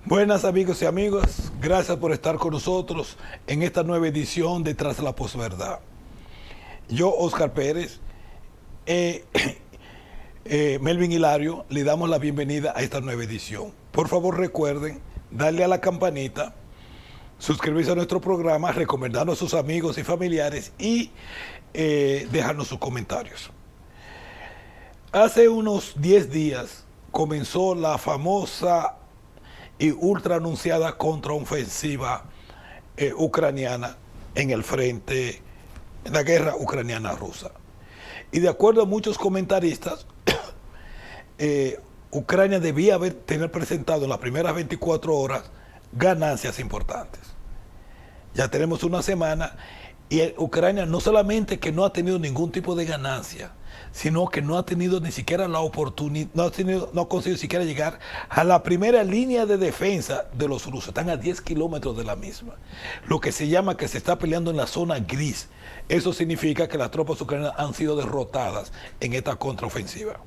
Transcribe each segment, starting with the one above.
Buenas amigos y amigas, gracias por estar con nosotros en esta nueva edición de Tras la Posverdad. Yo, Oscar Pérez, eh, Melvin Hilario, le damos la bienvenida a esta nueva edición. Por favor recuerden darle a la campanita, suscribirse a nuestro programa, recomendarnos a sus amigos y familiares y dejarnos sus comentarios. Hace unos 10 días comenzó la famosa y ultra anunciada contraofensiva ucraniana en el frente, en la guerra ucraniana-rusa. Y de acuerdo a muchos comentaristas, Ucrania debía tener presentado en las primeras 24 horas ganancias importantes. Ya tenemos una semana y Ucrania no solamente que no ha tenido ningún tipo de ganancia, sino que no ha tenido ni siquiera la oportunidad, no ha conseguido siquiera llegar a la primera línea de defensa de los rusos. Están a 10 kilómetros de la misma. Lo que se llama que se está peleando en la zona gris. Eso significa que las tropas ucranianas han sido derrotadas en esta contraofensiva.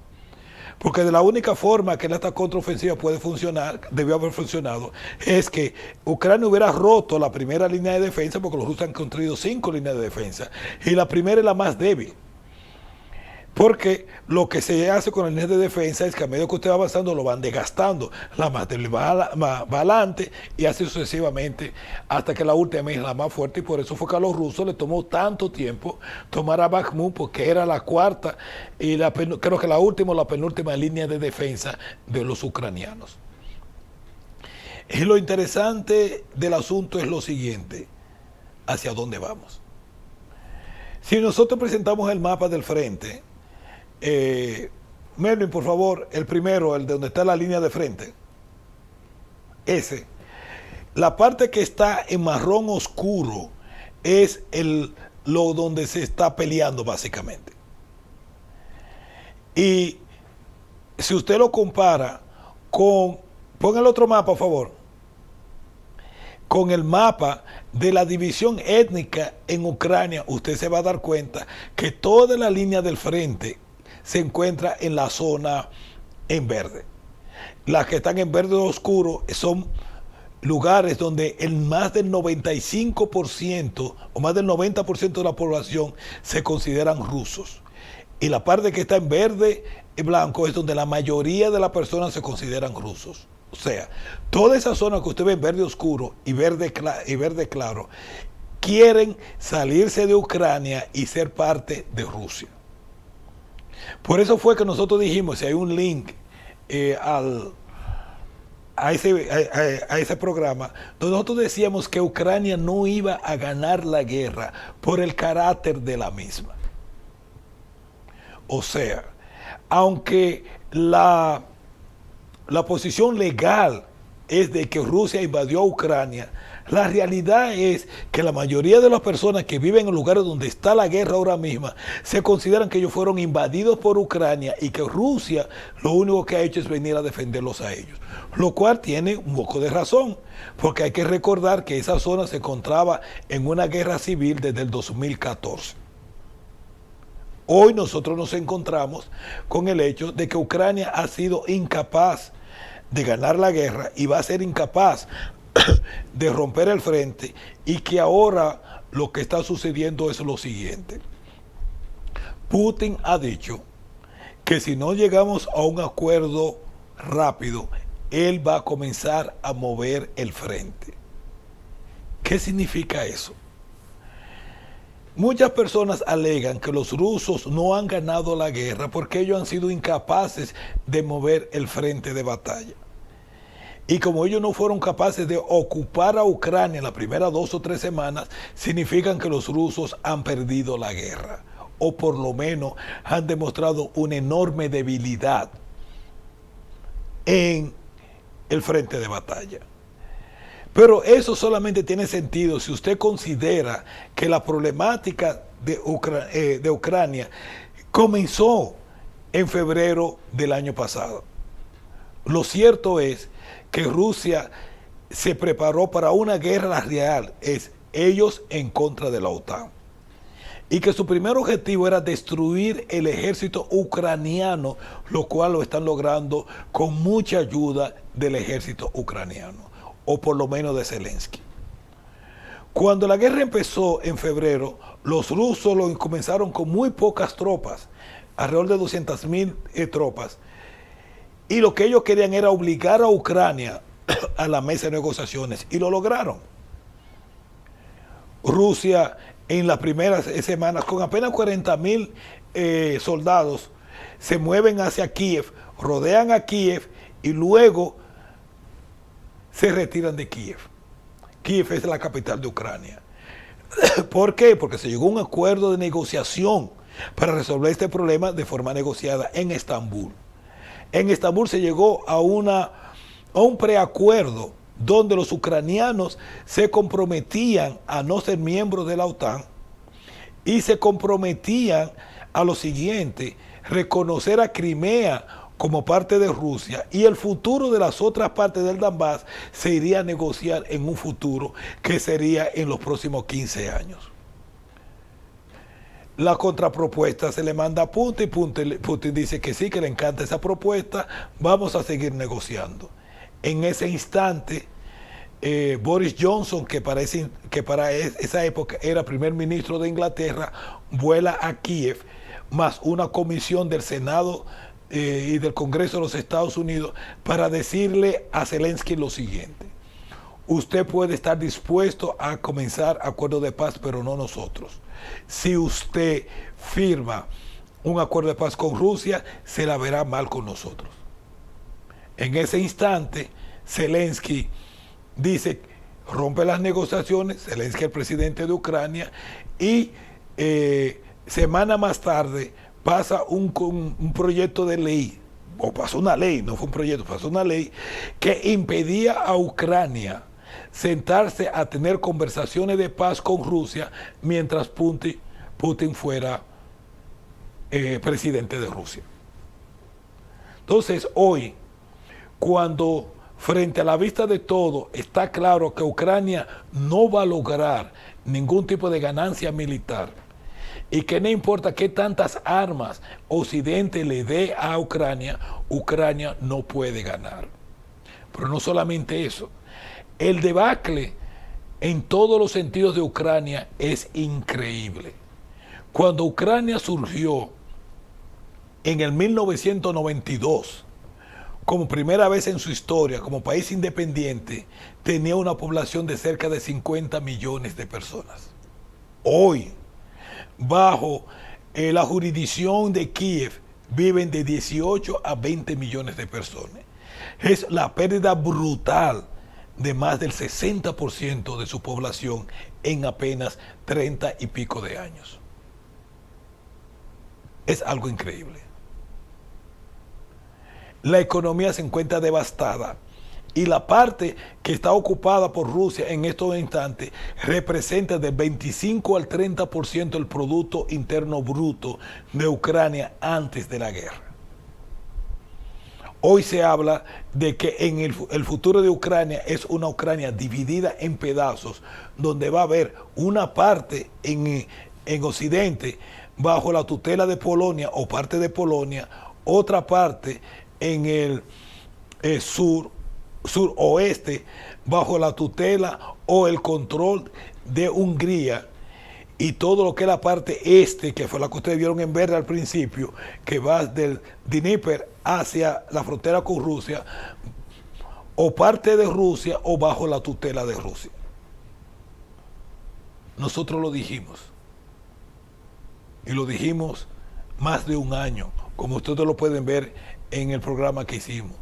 Porque de la única forma que esta contraofensiva puede funcionar, debió haber funcionado, es que Ucrania hubiera roto la primera línea de defensa, porque los rusos han construido 5 líneas de defensa, y la primera es la más débil. Porque lo que se hace con la línea de defensa es que a medida que usted va avanzando lo van desgastando. La más débil va adelante y así sucesivamente hasta que la última es la más fuerte. Y por eso fue que a los rusos les tomó tanto tiempo tomar a Bakhmut, porque era la cuarta y creo que la última o la penúltima línea de defensa de los ucranianos. Y lo interesante del asunto es lo siguiente: ¿hacia dónde vamos? Si nosotros presentamos el mapa del frente, Melvin, por favor, el primero, el de donde está la línea de frente. Ese. La parte que está en marrón oscuro es lo donde se está peleando básicamente. Y si usted lo compara con, pon el otro mapa, por favor, con el mapa de la división étnica en Ucrania, usted se va a dar cuenta que toda la línea del frente se encuentra en la zona en verde. Las que están en verde oscuro son lugares donde el más del 95% o más del 90% de la población se consideran rusos. Y la parte que está en verde y blanco es donde la mayoría de las personas se consideran rusos. O sea, toda esa zona que usted ve en verde oscuro y verde claro, quieren salirse de Ucrania y ser parte de Rusia. Por eso fue que nosotros dijimos, si hay un link a ese programa, donde nosotros decíamos que Ucrania no iba a ganar la guerra por el carácter de la misma. O sea, aunque la posición legal es de que Rusia invadió a Ucrania, la realidad es que la mayoría de las personas que viven en lugares donde está la guerra ahora misma se consideran que ellos fueron invadidos por Ucrania y que Rusia lo único que ha hecho es venir a defenderlos a ellos. Lo cual tiene un poco de razón, porque hay que recordar que esa zona se encontraba en una guerra civil desde el 2014. Hoy nosotros nos encontramos con el hecho de que Ucrania ha sido incapaz de ganar la guerra y va a ser incapaz de romper el frente, y que ahora lo que está sucediendo es lo siguiente. Putin ha dicho que si no llegamos a un acuerdo rápido, él va a comenzar a mover el frente. ¿Qué significa eso? Muchas personas alegan que los rusos no han ganado la guerra porque ellos han sido incapaces de mover el frente de batalla. Y como ellos no fueron capaces de ocupar a Ucrania en las primeras 2 o 3 semanas, significan que los rusos han perdido la guerra, o por lo menos han demostrado una enorme debilidad en el frente de batalla. Pero eso solamente tiene sentido si usted considera que la problemática de Ucrania comenzó en febrero del año pasado. Lo cierto es que Rusia se preparó para una guerra real, es ellos en contra de la OTAN. y que su primer objetivo era destruir el ejército ucraniano, lo cual lo están logrando con mucha ayuda del ejército ucraniano, o por lo menos de Zelensky. Cuando la guerra empezó en febrero, los rusos comenzaron con muy pocas tropas, alrededor de 200,000 tropas, y lo que ellos querían era obligar a Ucrania a la mesa de negociaciones, y lo lograron. Rusia en las primeras semanas, con apenas 40,000 soldados, se mueven hacia Kiev, rodean a Kiev y luego se retiran de Kiev. Kiev es la capital de Ucrania. ¿Por qué? Porque se llegó a un acuerdo de negociación para resolver este problema de forma negociada en Estambul. En Estambul se llegó a un preacuerdo donde los ucranianos se comprometían a no ser miembros de la OTAN y se comprometían a lo siguiente: reconocer a Crimea como parte de Rusia, y el futuro de las otras partes del Donbass se iría a negociar en un futuro que sería en los próximos 15 años. La contrapropuesta se le manda a Putin, Putin dice que sí, que le encanta esa propuesta, vamos a seguir negociando. En ese instante, Boris Johnson, que para esa época era primer ministro de Inglaterra, vuela a Kiev, más una comisión del Senado y del Congreso de los Estados Unidos, para decirle a Zelensky lo siguiente: usted puede estar dispuesto a comenzar acuerdo de paz, pero no nosotros. Si usted firma un acuerdo de paz con Rusia, se la verá mal con nosotros. En ese instante, Zelensky dice, rompe las negociaciones, Zelensky, el presidente de Ucrania, y semana más tarde pasa un proyecto de ley, o pasó una ley, no fue un proyecto, pasó una ley que impedía a Ucrania sentarse a tener conversaciones de paz con Rusia mientras Putin fuera presidente de Rusia. Entonces, hoy, cuando frente a la vista de todo está claro que Ucrania no va a lograr ningún tipo de ganancia militar, y que no importa qué tantas armas Occidente le dé a Ucrania, Ucrania no puede ganar. Pero no solamente eso, el debacle en todos los sentidos de Ucrania es increíble. Cuando Ucrania surgió en el 1992, como primera vez en su historia, como país independiente, tenía una población de cerca de 50 millones de personas. Hoy, bajo la jurisdicción de Kiev, viven de 18 a 20 millones de personas. Es la pérdida brutal de más del 60% de su población en apenas 30 y pico de años. Es algo increíble. La economía se encuentra devastada, y la parte que está ocupada por Rusia en estos instantes representa del 25 al 30% del Producto Interno Bruto de Ucrania antes de la guerra. Hoy se habla de que en el futuro de Ucrania es una Ucrania dividida en pedazos, donde va a haber una parte en Occidente bajo la tutela de Polonia o parte de Polonia, otra parte en el suroeste bajo la tutela o el control de Hungría, y todo lo que es la parte este, que fue la que ustedes vieron en verde al principio, que va del Dnieper hacia la frontera con Rusia, o parte de Rusia o bajo la tutela de Rusia. Nosotros lo dijimos, y lo dijimos más de un año, como ustedes lo pueden ver en el programa que hicimos.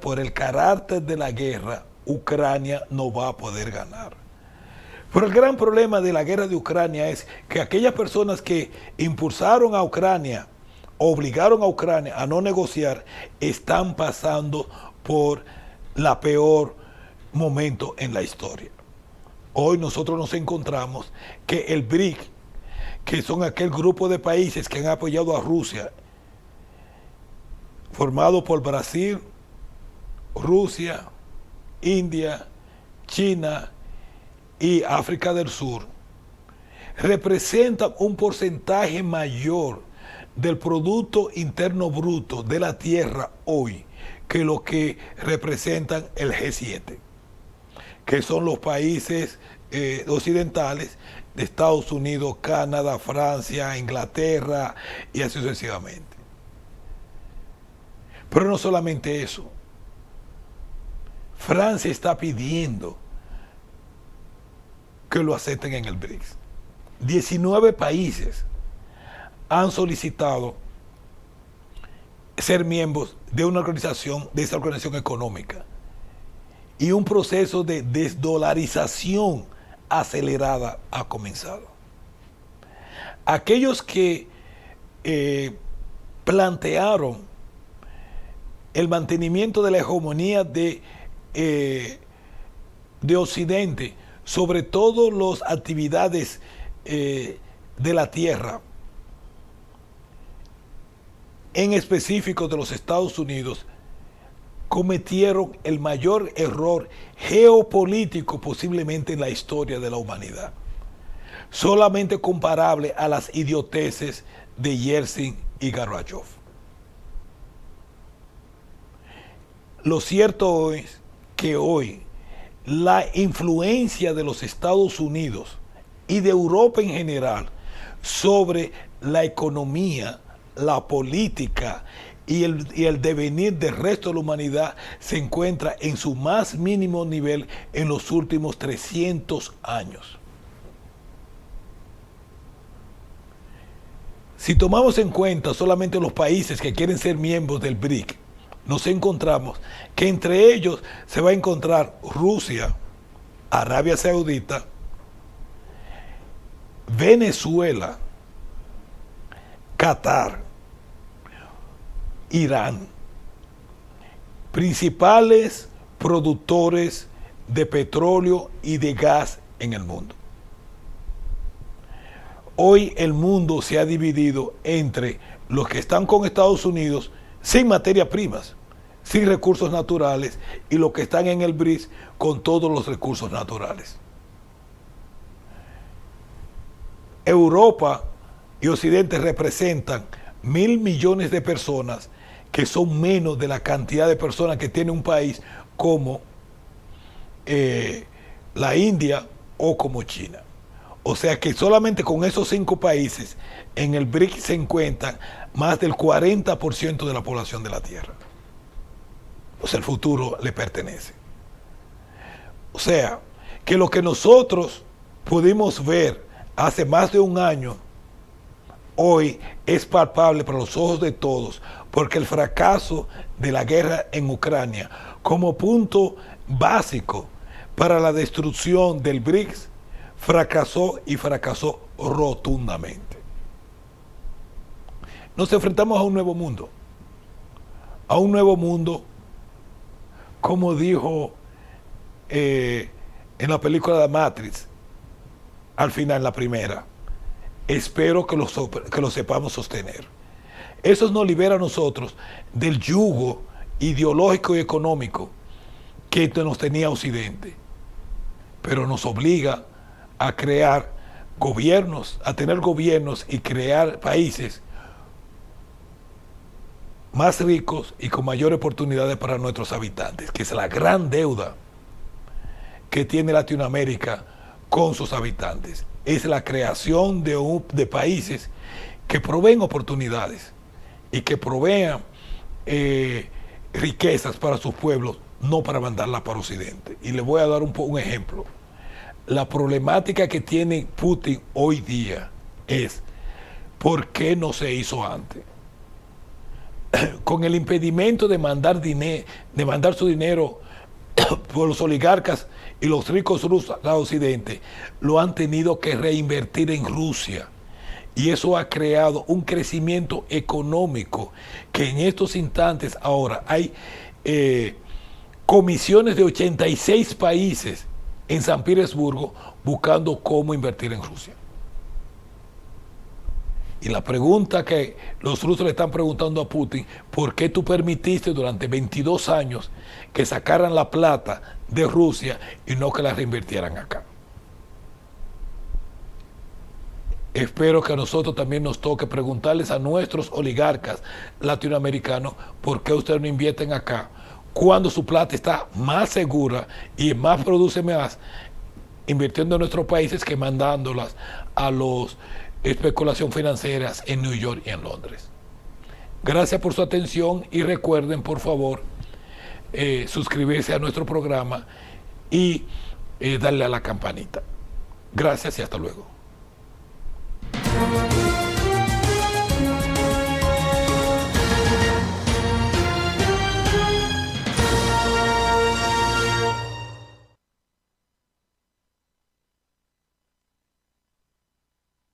Por el carácter de la guerra, Ucrania no va a poder ganar. Pero el gran problema de la guerra de Ucrania es que aquellas personas que impulsaron a Ucrania, obligaron a Ucrania a no negociar, están pasando por la peor momento en la historia. Hoy nosotros nos encontramos que el BRIC, que son aquel grupo de países que han apoyado a Rusia, formado por Brasil, Rusia, India, China y África del Sur, representan un porcentaje mayor del Producto Interno Bruto de la Tierra hoy que lo que representan el G7, que son los países occidentales de Estados Unidos, Canadá, Francia, Inglaterra y así sucesivamente. Pero no solamente eso. Francia está pidiendo que lo acepten en el BRICS. 19 países han solicitado ser miembros de una organización, de esa organización económica, y un proceso de desdolarización acelerada ha comenzado. Aquellos que plantearon el mantenimiento de la hegemonía de Occidente sobre todas las actividades de la tierra, en específico de los Estados Unidos, cometieron el mayor error geopolítico posiblemente en la historia de la humanidad, solamente comparable a las idioteces de Yeltsin y Gorbachev. Lo cierto es que hoy la influencia de los Estados Unidos y de Europa en general sobre la economía, la política y el devenir del resto de la humanidad se encuentra en su más mínimo nivel en los últimos 300 años. Si tomamos en cuenta solamente los países que quieren ser miembros del BRIC, nos encontramos que entre ellos se va a encontrar Rusia, Arabia Saudita, Venezuela, Qatar, Irán, principales productores de petróleo y de gas en el mundo. Hoy el mundo se ha dividido entre los que están con Estados Unidos sin materias primas, sin recursos naturales, y los que están en el BRICS con todos los recursos naturales. Europa y Occidente representan 1.000 millones de personas, que son menos de la cantidad de personas que tiene un país como la India o como China. O sea que solamente con esos 5 países en el BRICS se encuentran más del 40% de la población de la Tierra. O sea, el futuro le pertenece. O sea, que lo que nosotros pudimos ver hace más de un año, hoy es palpable para los ojos de todos, porque el fracaso de la guerra en Ucrania como punto básico para la destrucción del BRICS fracasó, y fracasó rotundamente. Nos enfrentamos a un nuevo mundo, como dijo en la película de Matrix, al final, la primera: espero que lo sepamos sostener. Eso nos libera a nosotros del yugo ideológico y económico que nos tenía Occidente, pero nos obliga a crear gobiernos, a tener gobiernos y crear países más ricos y con mayores oportunidades para nuestros habitantes, que es la gran deuda que tiene Latinoamérica con sus habitantes. Es la creación de países que proveen oportunidades y que provean riquezas para sus pueblos, no para mandarlas para Occidente. Y les voy a dar un ejemplo. La problemática que tiene Putin hoy día es: ¿por qué no se hizo antes? Con el impedimento de mandar su dinero por los oligarcas y los ricos rusos a Occidente, lo han tenido que reinvertir en Rusia. Y eso ha creado un crecimiento económico que en estos instantes ahora hay comisiones de 86 países en San Petersburgo buscando cómo invertir en Rusia. Y la pregunta que los rusos le están preguntando a Putin: ¿por qué tú permitiste durante 22 años que sacaran la plata de Rusia y no que la reinvirtieran acá? espero que a nosotros también nos toque preguntarles a nuestros oligarcas latinoamericanos por qué ustedes no invierten acá, cuando su plata está más segura y más produce más invirtiendo en nuestros países que mandándolas a los especulación financieras en New York y en Londres. Gracias por su atención y recuerden, por favor, suscribirse a nuestro programa y darle a la campanita. Gracias y hasta luego.